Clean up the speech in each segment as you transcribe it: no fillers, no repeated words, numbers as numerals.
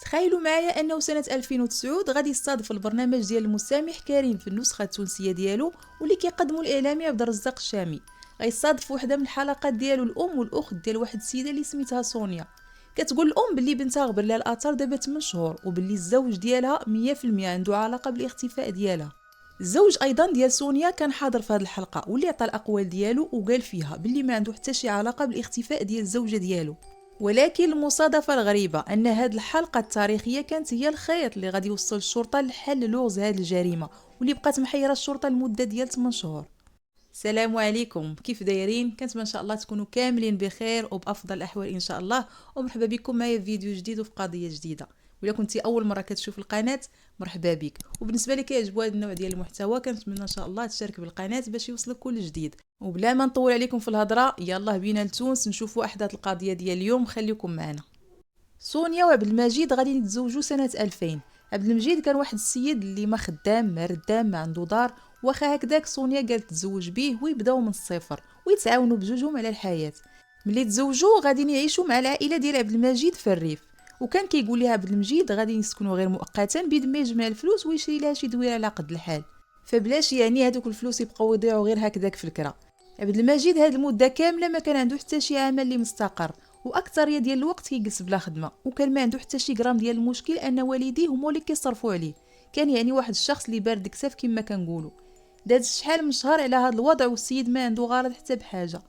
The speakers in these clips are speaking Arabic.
تخيلوا معايا انه سنة 2009 غادي يستضيف البرنامج ديال المسامح كريم في النسخة التونسية ديالو واللي كيقدموا الاعلامي عبد الرزاق الشامي. غيستضيف وحده من الحلقات ديالو الام والاخت ديال واحد السيده اللي سميتها سونيا. كتقول الام باللي بنتها غبر لها الاثار دابا 8 شهور وباللي الزوج ديالها 100% عنده علاقه بالاختفاء ديالها. الزوج ايضا ديال سونيا كان حاضر في هذه الحلقه واللي عطى الاقوال ديالو وقال فيها باللي ما عنده حتى شي علاقه بالاختفاء ديال الزوجه ديالو. ولكن المصادفة الغريبة أن هذه الحلقة التاريخية كانت هي الخيط اللي غادي يوصل الشرطة لحل لغز هذه الجريمة واللي بقات محيرة الشرطة لمدة ديال 8 شهور. السلام عليكم، كيف دايرين؟ كنتمنى ان شاء الله تكونوا كاملين بخير وبافضل الاحوال ان شاء الله، ومرحبا بكم معايا في فيديو جديد وفي قضيه جديده. ولا كنتي اول مره كتشوف القناه مرحبا بك، وبالنسبه لك كيعجبوا هذا النوع ديال المحتوى كنتمنى ان شاء الله تشارك بالقناه باش يوصلك كل جديد. وبلا ما نطول عليكم في الهضره يلا بينا لتونس نشوفوا احداث القضيه ديال اليوم، خليكم معنا. سونيا وعبد المجيد غادي يتزوجوا سنه 2000. عبد المجيد كان واحد السيد اللي ما خدام ما ردام ما عنده دار، واخا هكذاك سونيا قالت تزوج بيه ويبداو من الصفر ويتعاونوا بجوجهم على الحياه. ملي تزوجوا غادي يعيشوا مع العائله ديال عبد المجيد في الريف، وكان كيقول لها عبد المجيد غادي يسكنوا غير مؤقتا بيد ما يجمع الفلوس ويشري لها شي دويره على قد الحال، فبلاش يعني هذوك الفلوس يبقاو يضيعوا غير هكذاك في الكرا. عبد المجيد هاد المده كامله ما كان عنده حتى شي عمل اللي مستقر، واكثريه ديال الوقت كيجلس بلا خدمه، وكان ما عنده حتى شي غرام ديال المشكل ان والديه هما اللي كيصرفوا عليه. كان يعني واحد الشخص اللي بارد كساف كما كنقولوا. داز شحال من شهر على هذا الوضع والسيد ما عنده غرض حتى بحاجه.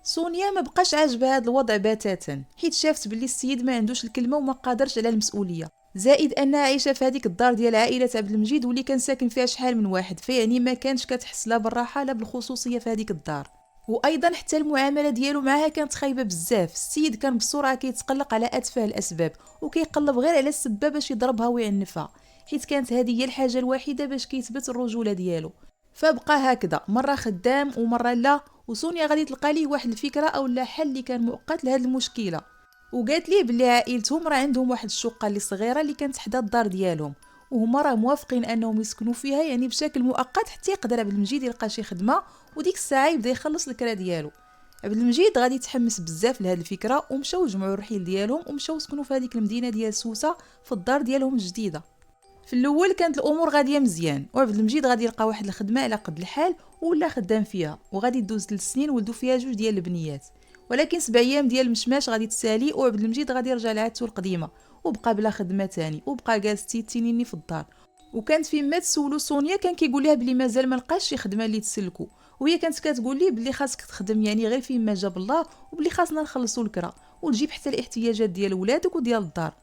سونيا ما بقاش عاجبها هذا الوضع بتاتا، حيت شافت باللي السيد ما عندوش الكلمه وما قادرش على المسؤوليه، زائد انها عايشه في هذيك الدار ديال عائله عبد المجيد واللي كان ساكن فيها شحال من واحد، فيعني ما كانش كتحس لا بالراحه لا بالخصوصيه في هذيك الدار. وايضا حتى المعامله ديالو معها كانت خايبه بزاف. السيد كان بسرعه كيتقلق على اتفه الاسباب وكيقلب غير على السبه باش يضربها ويعنفها، حيت كانت هذه هي الحاجه الوحيده باش كيثبت الرجوله ديالو. فبقى هكذا مره خدام ومره لا، وسونيا غادي تلقى ليه واحد الفكره او لا حل اللي كان مؤقت لهذه المشكله. وقالت ليه بلي عائلتهم راه عندهم واحد الشقه اللي صغيره اللي كانت حدا الدار ديالهم، وهما راه موافقين انهم يسكنوا فيها يعني بشكل مؤقت حتى يقدر عبد المجيد يلقى شي خدمه، وديك الساعه يبدا يخلص الكرا ديالو. عبد المجيد غادي يتحمس بزاف لهذه الفكره، ومشاو جمعوا الرحيل ديالهم ومشاو سكنوا في هذيك المدينه ديال سوسه في الدار ديالهم الجديده. في الاول كانت الامور غاديه مزيان، وعبد المجيد غادي يلقى واحد الخدمه على قد الحال ولا خدام فيها، وغادي يدوز 3 سنين ولدوا فيها 2 ديال البنيات. ولكن 7 ايام ديال المشماش غادي تسالي وعبد المجيد غادي يرجع لعادته القديمه، وبقى بلا خدمه تاني وبقى جالس تيتينيني في الدار. وكانت فيما تسولو سونيا كان كيقول لها بلي مازال ما لقاش شي خدمه اللي تسلكو، وهي كانت كتقول ليه بلي خاصك تخدم يعني غير فيما جاب الله، وبلي خاصنا نخلصوا الكرا وتجيب حتى الاحتياجات ديال ولادك وديال الدار.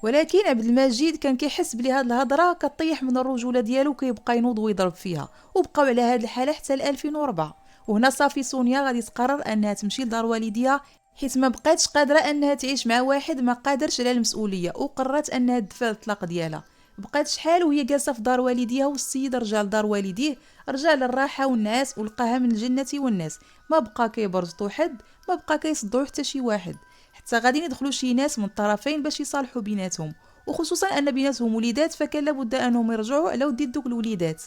ولكن عبد المجيد كان كيحس بلي هاد الهضره كطيح من الرجوله ديالو وكيبقى ينوض ويضرب فيها، وبقاو على هاد الحاله حتى ل 2004. وهنا صافي سونيا غادي تقرر انها تمشي لدار والديها، حيت ما بقاتش قادره انها تعيش مع واحد ما قادرش على المسؤوليه، وقررت انها تدفع الطلاق ديالها. بقات شحال وهي جالسه في دار والديها، والسيد رجع لدار والديه، رجع للراحه والنعاس ولقاها من الجنه والناس. ما بقى كيبرزطو حد، ما بقى كيصدعو حتى شي واحد، حتى غادي يدخلوا شي ناس من الطرفين باش يصالحوا بيناتهم، وخصوصا ان بيناتهم وليدات فكان لابد انهم يرجعوا على ودي دوك الوليدات.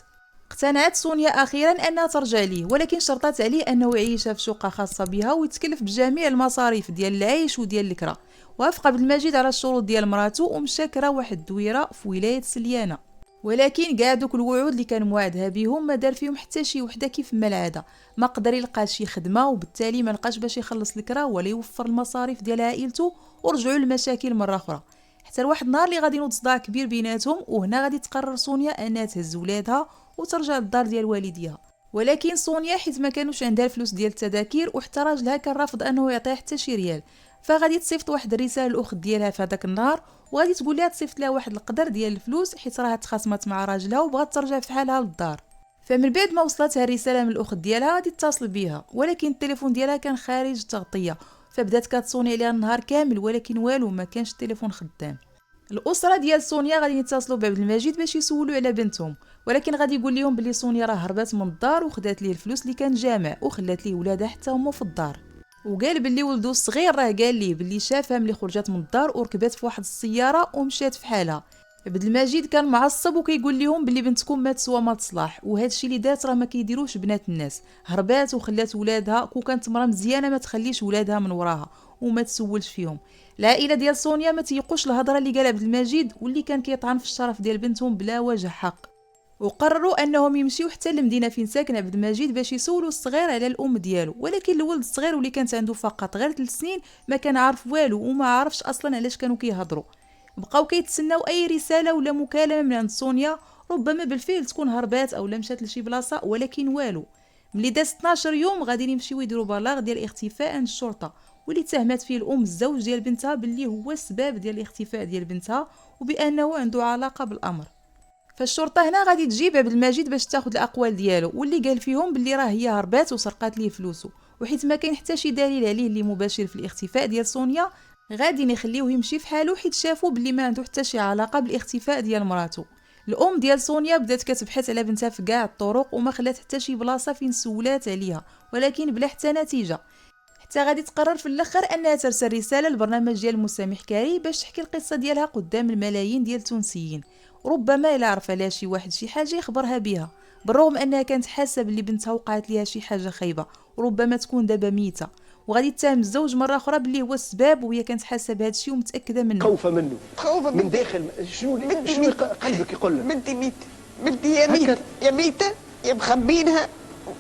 اقتنعت سونيا اخيرا انها ترجع ليه، ولكن شرطت عليه انه يعيشها في شقه خاصه بها ويتكلف بجميع المصاريف ديال العيش وديال الكرا. وافق عبد المجيد على الشروط ديال مراته ومشى كرا واحد الدويره في ولايه سليانه. ولكن كاع دوك الوعود اللي كان موعدها بهم ما دار فيهم حتى شي وحده كيف ما العاده. ما قدر يلقى شي خدمه، وبالتالي ما لقاش باش يخلص الكرا ولا يوفر المصاريف ديال عائلته، ورجعوا للمشاكل مره اخرى. حتى لواحد النهار اللي غادي ينوض صداع كبير بيناتهم، وهنا غادي تقرر سونيا انها تهز ولادها وترجع للدار ديال والديها. ولكن سونيا حيت ما كانوش عندها الفلوس ديال التذاكر، وحتى راجلها كان رافض انه يعطيها حتى شي ريال، فغادي تصيفط واحد الرساله للاخت ديالها في هذاك النهار، وغادي تقول لها تصيفط لها واحد القدر ديال الفلوس حيت راها تخاصمت مع راجلها وبغات ترجع في حالها للدار. فمن بعد ما وصلتها الرساله من الاخت ديالها غادي تتصل بها، ولكن التليفون ديالها كان خارج التغطيه، فبدات كتصوني عليها النهار كامل ولكن والو، ما كانش التليفون خدام. الاسره ديال سونيا غادي يتصلوا بعبد المجيد باش يسولوا على بنتهم، ولكن غادي يقول لهم بلي سونيا راه هربات من الدار وخدات ليه الفلوس اللي كان جامع، وخلات ليه ولادها حتى هما في الدار. وقال بلي ولدو الصغير راه قال ليه بلي شافها ملي خرجت من الدار وركبات في واحد السياره ومشات في حالها، عبد المجيد كان معصب وكيقول لهم بلي بنتكم ما تسوى ما تصلاح، وهذا الشيء اللي دات راه ما كيديروش بنات الناس. هربات وخلات ولادها، كون كانت مرا مزيانه ما تخليش ولادها من وراها وما تسولش فيهم. العائله ديال سونيا ما تيقوش الهضره اللي قال عبد المجيد واللي كان كيطعن في الشرف ديال بنتهم بلا وجه حق، وقرروا انهم يمشيو حتى للمدينه فين ساكن عبد المجيد باش يسولوا الصغير على الام ديالو. ولكن الولد الصغير واللي كانت عنده فقط غير 3 سنين ما كان عارف والو وما عارفش اصلا علاش كانوا كيهضروا. بقاو كيتسناو اي رساله ولا مكالمه من عند سونيا، ربما بالفعل تكون هربات او مشات لشي بلاصه، ولكن والو. ملي داز 12 يوم غادي يمشيو يديروا بلاغ ديال اختفاء عند الشرطه، واللي تهمت فيه الام الزوج ديال بنتها باللي هو السبب ديال الاختفاء ديال بنتها وبانه عنده علاقه بالامر. فالشرطه هنا غادي تجيب عبد المجيد باش تاخذ الاقوال ديالو، واللي قال فيهم باللي راه هي هربات وسرقات ليه فلوسه، وحيت ما كاين حتى شي دليل عليه اللي مباشر في الاختفاء ديال سونيا غادي نخليوه يمشي في حاله، حيت شافوا باللي ما عنده حتى شي علاقه بالاختفاء ديال مراته. الام ديال سونيا بدات كتبحث على بنتها في كاع الطرق وما خلات حتى شي بلاصه فين سولات عليها، ولكن بلا حتى نتيجه، حتى غادي تقرر في الاخر انها ترسل رساله للبرنامج ديال مسامح كاري باش تحكي القصه ديالها قدام الملايين ديال التونسيين. ربما الا عرف عليها شي واحد شي حاجه يخبرها بها، بالرغم انها كانت حاسه باللي بنتها وقعت ليها شي حاجه خايبه وربما تكون دابا ميته، وغادي تتهم الزوج مره اخرى باللي هو السبب، وهي كانت حاسه بهذا الشيء ومتاكده منه. خوفه منه خوفه من داخل. شنو قلبك يقول لك؟ بنتي ميتة، بنتي يا ميتة يا ميتة يا مخبينها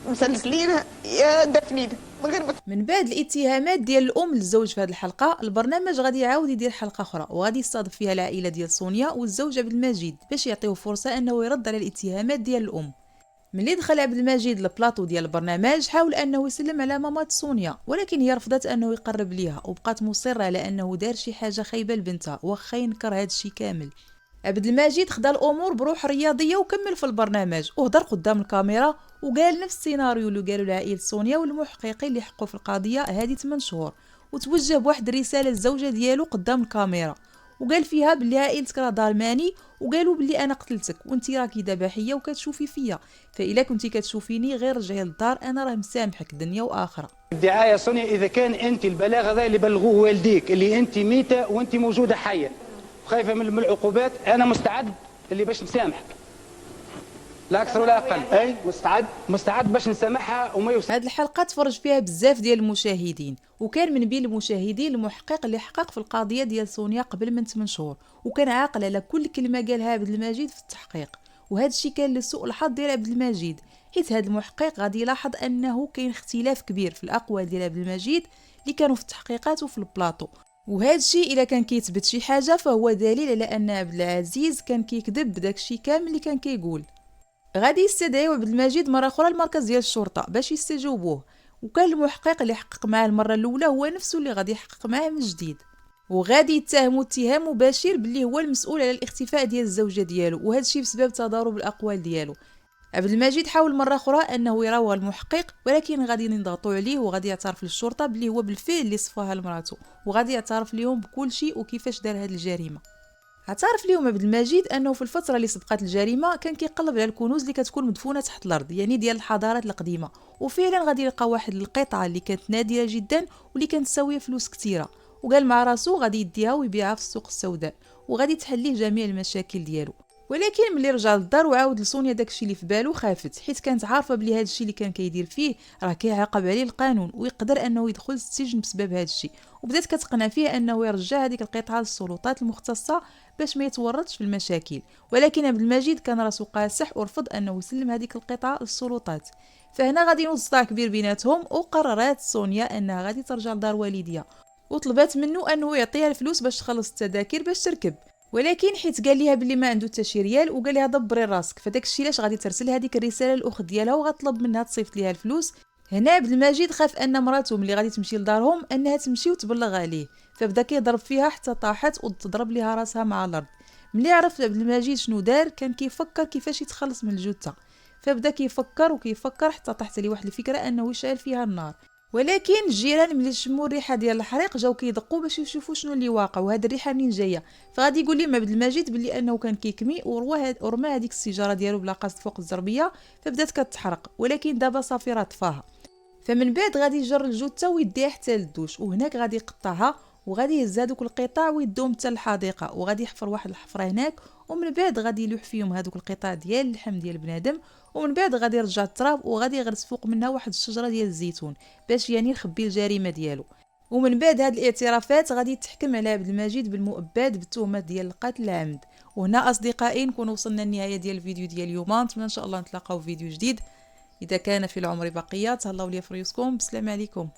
مسلسلينها يا دفنينها من غير من بعد الاتهامات ديال الام للزوج في هذه الحلقه، البرنامج غادي يعاود يدير حلقه اخرى وغادي يستضيف فيها العائله ديال سونيا والزوج عبد المجيد باش يعطيوه فرصه انه يرد على الاتهامات ديال الام. ملي دخل عبد المجيد للبلاطو ديال البرنامج حاول انه يسلم على مامات سونيا، ولكن هي رفضت انه يقرب ليها وبقات مصره على انه دار شي حاجه خايبه لبنتها واخا ينكر هذا الشيء كامل. عبد المجيد خدا الامور بروح رياضيه وكمل في البرنامج وهضر قدام الكاميرا وقال نفس السيناريو اللي قالوا لعائله سونيا والمحققين اللي حقوا في القضيه هذه 8 شهور، وتوجه بواحد الرساله للزوجه ديالو قدام الكاميرا وقال فيها بلي عائلتك راه ظالماني، وقالوا بلي انا قتلتك وانتي راكي دابا حيه وكتشوفي فيا، فاذا كنتي كتشوفيني غير رجعي للدار، انا راه مسامحك دنيا واخره. الدعايه سونيا اذا كان انت البلاغ هذا اللي بلغوه والديك اللي انت ميته وانت موجوده حيه خايفه من العقوبات، انا مستعد اللي باش نسامحك لا اكثر ولا اقل. اي مستعد باش نسامحها وما هذه الحلقه تفرج فيها بزاف ديال المشاهدين، وكان من بين المشاهدين المحقق اللي حقق في القضيه ديال سونيا قبل من 8 شهور، وكان عاقل على كل كلمه قالها عبد المجيد في التحقيق. وهذا الشيء كان لسوء الحظ ديال عبد المجيد، حيت هذا المحقق غادي يلاحظ انه كاين اختلاف كبير في الاقوال ديال عبد المجيد اللي كانوا في التحقيقات وفي البلاطو، وهذا الشيء الا كان كيثبت شي حاجه فهو دليل على ان عبد العزيز كان كيكذب بداك الشيء كامل اللي كان كيقول. غادي يستدعيو عبد المجيد مره اخرى المركز ديال الشرطه باش يستجوبوه، وكان المحقق اللي حقق معاه المره الاولى هو نفسه اللي غادي يحقق معاه من جديد، وغادي يتهموا اتهام مباشر باللي هو المسؤول على الاختفاء ديال الزوجه ديالو، وهذا الشيء بسبب تضارب الاقوال ديالو. عبد المجيد حاول مره اخرى انه يراوغ المحقق، ولكن غادي ينضغطوا عليه وغادي يعترف للشرطه باللي هو بالفعل اللي صفاها لمراته، وغادي يعترف لهم بكل شيء وكيفاش دار هذه الجريمه. اعترف لهم عبد المجيد انه في الفتره اللي سبقت الجريمه كان كيقلب على الكنوز اللي كتكون مدفونه تحت الارض، يعني ديال الحضارات القديمه، وفعلا غادي يلقى واحد القطعه اللي كانت نادره جدا واللي كانت تساوي فلوس كثيره، وقال مع راسو غادي يديها ويبيعها في السوق السوداء وغادي تحليه جميع المشاكل ديالو. ولكن ملي رجع للدار وعاود لسونيا داكشي اللي في بالو خافت، حيت كانت عارفه بلي هذا الشيء اللي كان كيدير فيه راه كيعاقب عليه القانون ويقدر انه يدخل السجن بسبب هذا الشيء، وبدات كتقنع فيه انه يرجع هذيك القطعه للسلطات المختصه باش ما يتورطش في المشاكل. ولكن عبد المجيد كان راسو قاسح ورفض انه يسلم هذيك القطعه للسلطات. فهنا غادي يوض صراع كبير بيناتهم، وقررت سونيا انها غادي ترجع لدار والديها وطلبت منه انه يعطيها الفلوس باش تخلص التذاكر باش تركب، ولكن حيت قال ليها بلي ما عنده حتى شي ريال وقال ليها دبري راسك، فداك الشيء علاش غادي ترسل هذيك الرساله للاخت ديالها وغتطلب منها تصيفط ليها الفلوس. هنا عبد المجيد خاف ان مراته ملي غادي تمشي لدارهم انها تمشي وتبلغ عليه، فبدا كيضرب فيها حتى طاحت وتضرب ليها راسها مع الارض. ملي عرف عبد المجيد شنو دار كان كيفكر كيفاش يتخلص من الجثه، فبدا كيفكر حتى طاحت ليه واحد الفكره انه يشعل فيها النار. ولكن الجيران ملي شموا الريحه ديال الحريق جاو كيدقوا باش يشوفوا شنو اللي واقع وهاد الريحه منين جايه، فغادي يقول لهم عبد المجيد بلي انه كان كيكمي ورمى هذيك السيجاره ديالو بلا قصد فوق الزربيه فبدات كتحرق، ولكن دابا صافي راه طفاها. فمن بعد غادي يجر الجثه ويديها حتى للدوش، وهناك غادي يقطعها وغادي يهز هذوك القطع ويدوهم حتى للحديقه، وغادي يحفر واحد الحفره هناك، ومن بعد غادي يلوح فيهم هذوك القطع ديال اللحم ديال بنادم، ومن بعد غادي يرجع التراب وغادي يغرس فوق منها واحد الشجره ديال الزيتون باش يعني يخبي الجريمه ديالو. ومن بعد هاد الاعترافات غادي يتحكم على عبد المجيد بالمؤبد بالتهمه ديال القتل العمد. وهنا اصدقائي نكون وصلنا للنهايه ديال الفيديو ديال اليوم، نتمنى ان شاء الله نتلاقاو في فيديو جديد. اذا كان في العمر بقيه تهلاو لي في ريوسكم، بسلام عليكم.